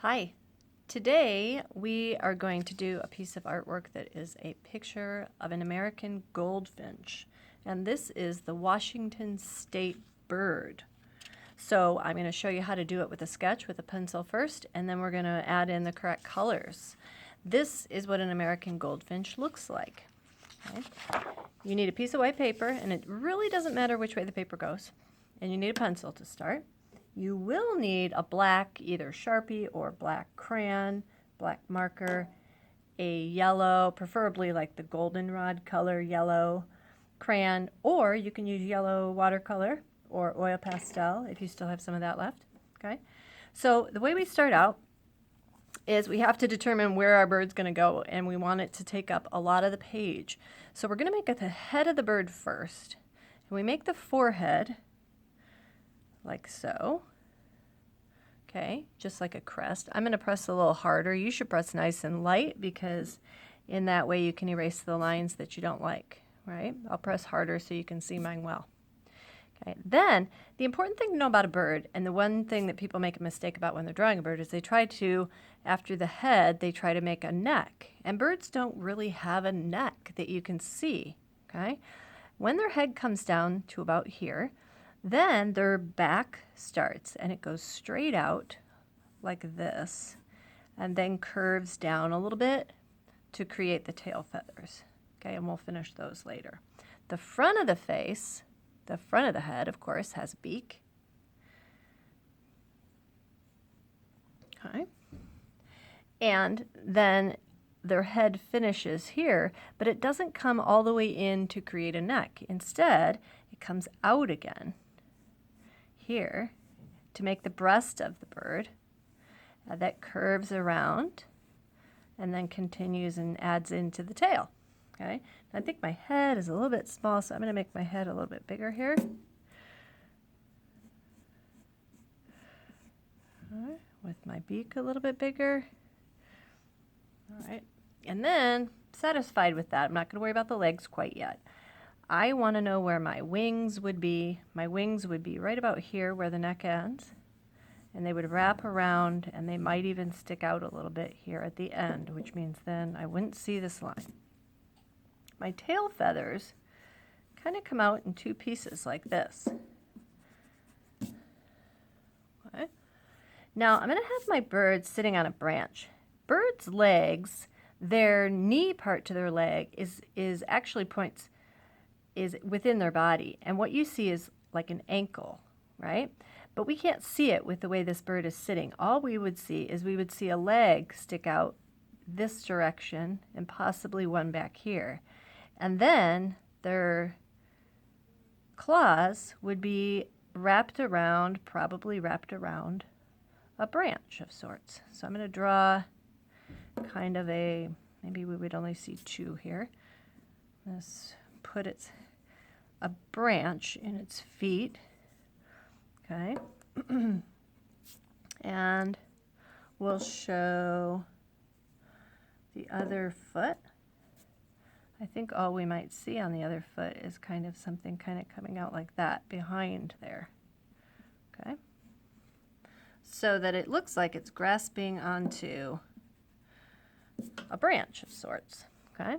Hi. Today we are going to do a piece of artwork that is a picture of an American goldfinch. And this is the Washington State bird. So I'm going to show you how to do it with a sketch with a pencil first, and then we're going to add in the correct colors. This is what an American goldfinch looks like. Okay. You need a piece of white paper, and it really doesn't matter which way the paper goes. And you need a pencil to start. You will need a black, either Sharpie or black crayon, black marker, a yellow, preferably like the goldenrod color yellow crayon, or you can use yellow watercolor or oil pastel if you still have some of that left. Okay, so the way we start out is we have to determine where our bird's going to go, and we want it to take up a lot of the page. So we're going to make the head of the bird first, and we make the forehead like so. Okay, just like a crest. I'm going to press a little harder. You should press nice and light, because in that way you can erase the lines that you don't like, right? I'll press harder so you can see mine well. Okay, then the important thing to know about a bird, and the one thing that people make a mistake about when they're drawing a bird, is they try to, after the head, they try to make a neck. And birds don't really have a neck that you can see, okay? When their head comes down to about here, then their back starts, and it goes straight out like this, and then curves down a little bit to create the tail feathers. Okay, and we'll finish those later. The front of the face, the front of the head, of course, has a beak. Okay. And then their head finishes here, but it doesn't come all the way in to create a neck. Instead, it comes out again here to make the breast of the bird that curves around and then continues and adds into the tail. Okay, I think my head is a little bit small, so I'm going to make my head a little bit bigger here. All right, with my beak a little bit bigger. All right, and then satisfied with that, I'm not going to worry about the legs quite yet. I want to know where my wings would be. My wings would be right about here where the neck ends, and they would wrap around, and they might even stick out a little bit here at the end, which means then I wouldn't see this line. My tail feathers kind of come out in two pieces like this. Okay. Now I'm going to have my bird sitting on a branch. Birds' legs, their knee part to their leg is actually points is within their body, and what you see is like an ankle, right? But we can't see it with the way this bird is sitting. All we would see is we would see a leg stick out this direction and possibly one back here. And then their claws would be wrapped around, probably wrapped around a branch of sorts. So I'm going to draw kind of a, maybe we would only see two here. Let's put a branch in its feet. Okay. And we'll show the other foot. I think all we might see on the other foot is kind of something kind of coming out like that behind there. Okay. So that it looks like it's grasping onto a branch of sorts. Okay.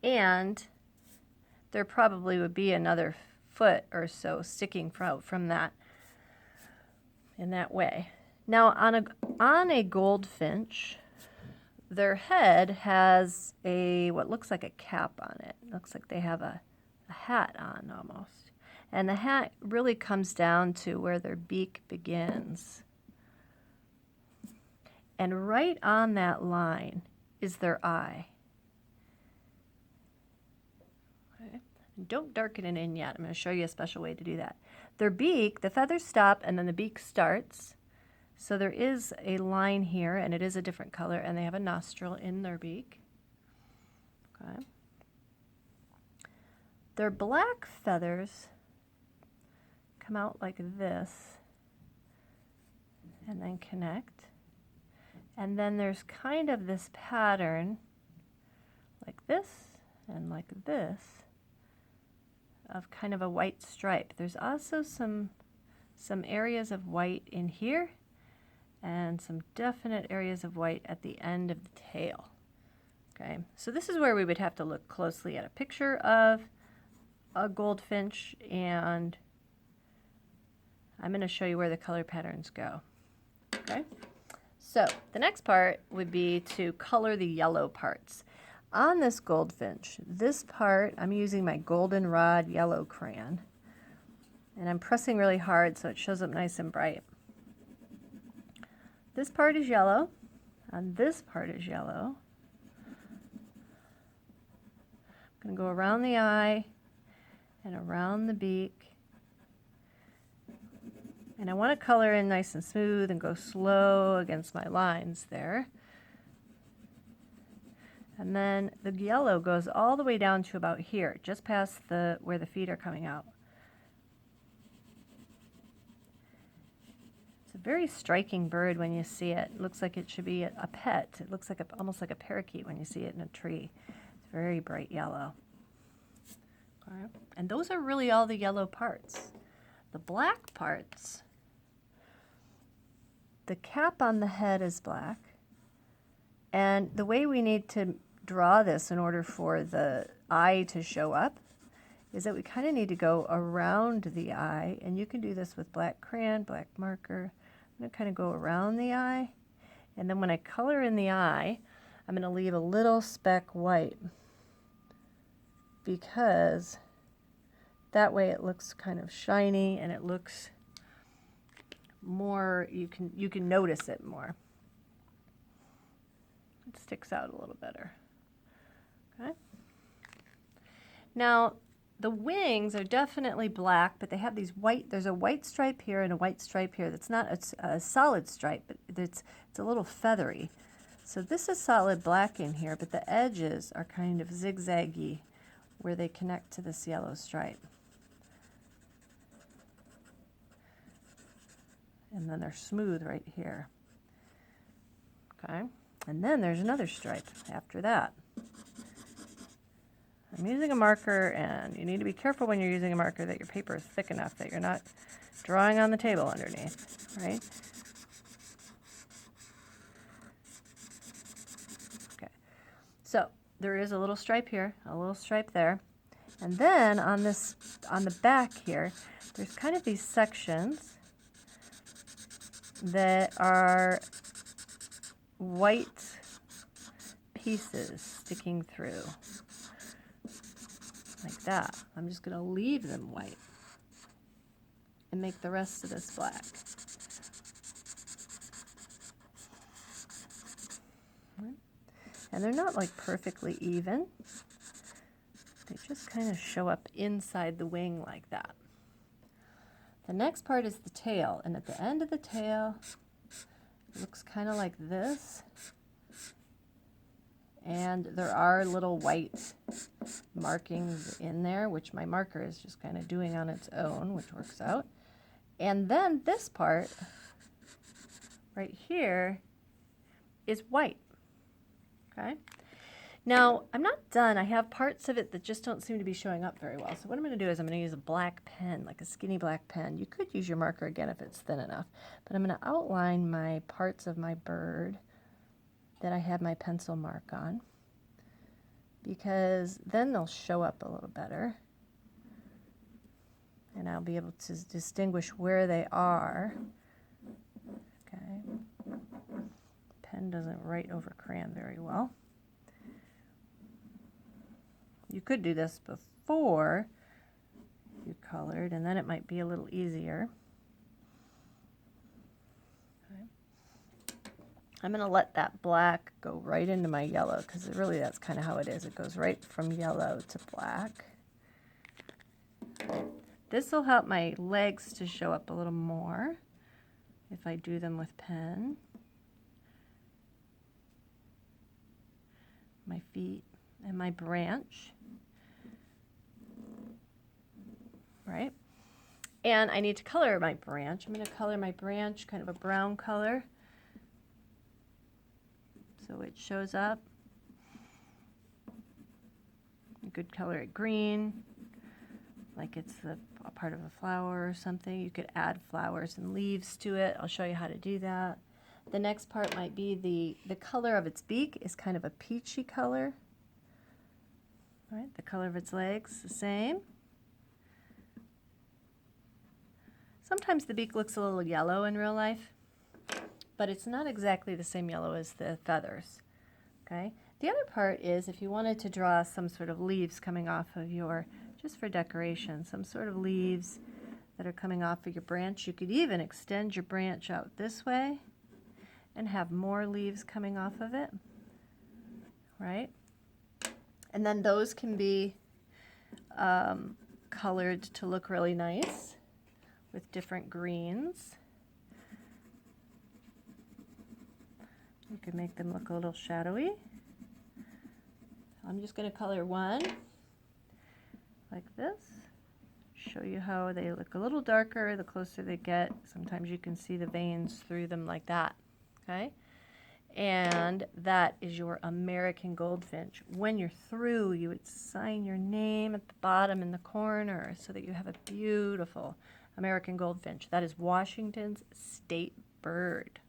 And there probably would be another foot or so sticking out from that in that way. Now on a goldfinch, their head has what looks like a cap on it. It looks like they have a hat on almost. And the hat really comes down to where their beak begins. And right on that line is their eye. Don't darken it in yet. I'm going to show you a special way to do that. Their beak, the feathers stop, and then the beak starts. So there is a line here, and it is a different color, and they have a nostril in their beak. Okay. Their black feathers come out like this, and then connect. And then there's kind of this pattern, like this, and like this, of kind of a white stripe. There's also some areas of white in here, and some definite areas of white at the end of the tail. Okay, so this is where we would have to look closely at a picture of a goldfinch, and I'm going to show you where the color patterns go. Okay, so the next part would be to color the yellow parts. On this goldfinch, this part, I'm using my goldenrod yellow crayon, and I'm pressing really hard so it shows up nice and bright. This part is yellow, and this part is yellow. I'm going to go around the eye and around the beak. And I want to color in nice and smooth and go slow against my lines there. And then the yellow goes all the way down to about here, just past where the feet are coming out. It's a very striking bird when you see it. It looks like it should be a pet. It looks like almost like a parakeet when you see it in a tree. It's very bright yellow. Okay. And those are really all the yellow parts. The black parts, the cap on the head is black. And the way we need to draw this in order for the eye to show up is that we kind of need to go around the eye. And you can do this with black crayon, black marker. I'm going to kind of go around the eye. And then when I color in the eye, I'm going to leave a little speck white, because that way it looks kind of shiny and it looks more, you can notice it more. It sticks out a little better. Okay. Now the wings are definitely black, but they have these white, there's a white stripe here and a white stripe here. That's not a solid stripe, but it's a little feathery. So this is solid black in here, but the edges are kind of zigzaggy where they connect to this yellow stripe. And then they're smooth right here. Okay, and then there's another stripe after that. I'm using a marker, and you need to be careful when you're using a marker that your paper is thick enough that you're not drawing on the table underneath, right? Okay, so there is a little stripe here, a little stripe there, and then on the back here, there's kind of these sections that are white pieces sticking through, like that. I'm just going to leave them white and make the rest of this black. And they're not like perfectly even. They just kind of show up inside the wing like that. The next part is the tail, and at the end of the tail, it looks kind of like this. And there are little white markings in there, which my marker is just kind of doing on its own, which works out. And then this part right here is white. Okay. Now, I'm not done. I have parts of it that just don't seem to be showing up very well. So what I'm going to do is I'm going to use a black pen, like a skinny black pen. You could use your marker again if it's thin enough. But I'm going to outline my parts of my bird that I have my pencil mark on, because then they'll show up a little better. And I'll be able to distinguish where they are. Okay. Pen doesn't write over crayon very well. You could do this before you colored, and then it might be a little easier. Okay. I'm going to let that black go right into my yellow, because really that's kind of how it is. It goes right from yellow to black. This will help my legs to show up a little more if I do them with pen. My feet and my branch. Right? And I need to color my branch. I'm going to color my branch kind of a brown color, so it shows up. You could color it green, like it's a part of a flower or something. You could add flowers and leaves to it. I'll show you how to do that. The next part might be the color of its beak is kind of a peachy color. All right, the color of its legs, the same. Sometimes the beak looks a little yellow in real life, but it's not exactly the same yellow as the feathers. Okay. The other part is if you wanted to draw some sort of leaves coming off of your, just for decoration, some sort of leaves that are coming off of your branch, you could even extend your branch out this way and have more leaves coming off of it, right? And then those can be colored to look really nice with different greens. You can make them look a little shadowy. I'm just going to color one like this. Show you how they look a little darker the closer they get. Sometimes you can see the veins through them like that. Okay? And that is your American goldfinch. When you're through, you would sign your name at the bottom in the corner so that you have a beautiful American goldfinch. That is Washington's state bird.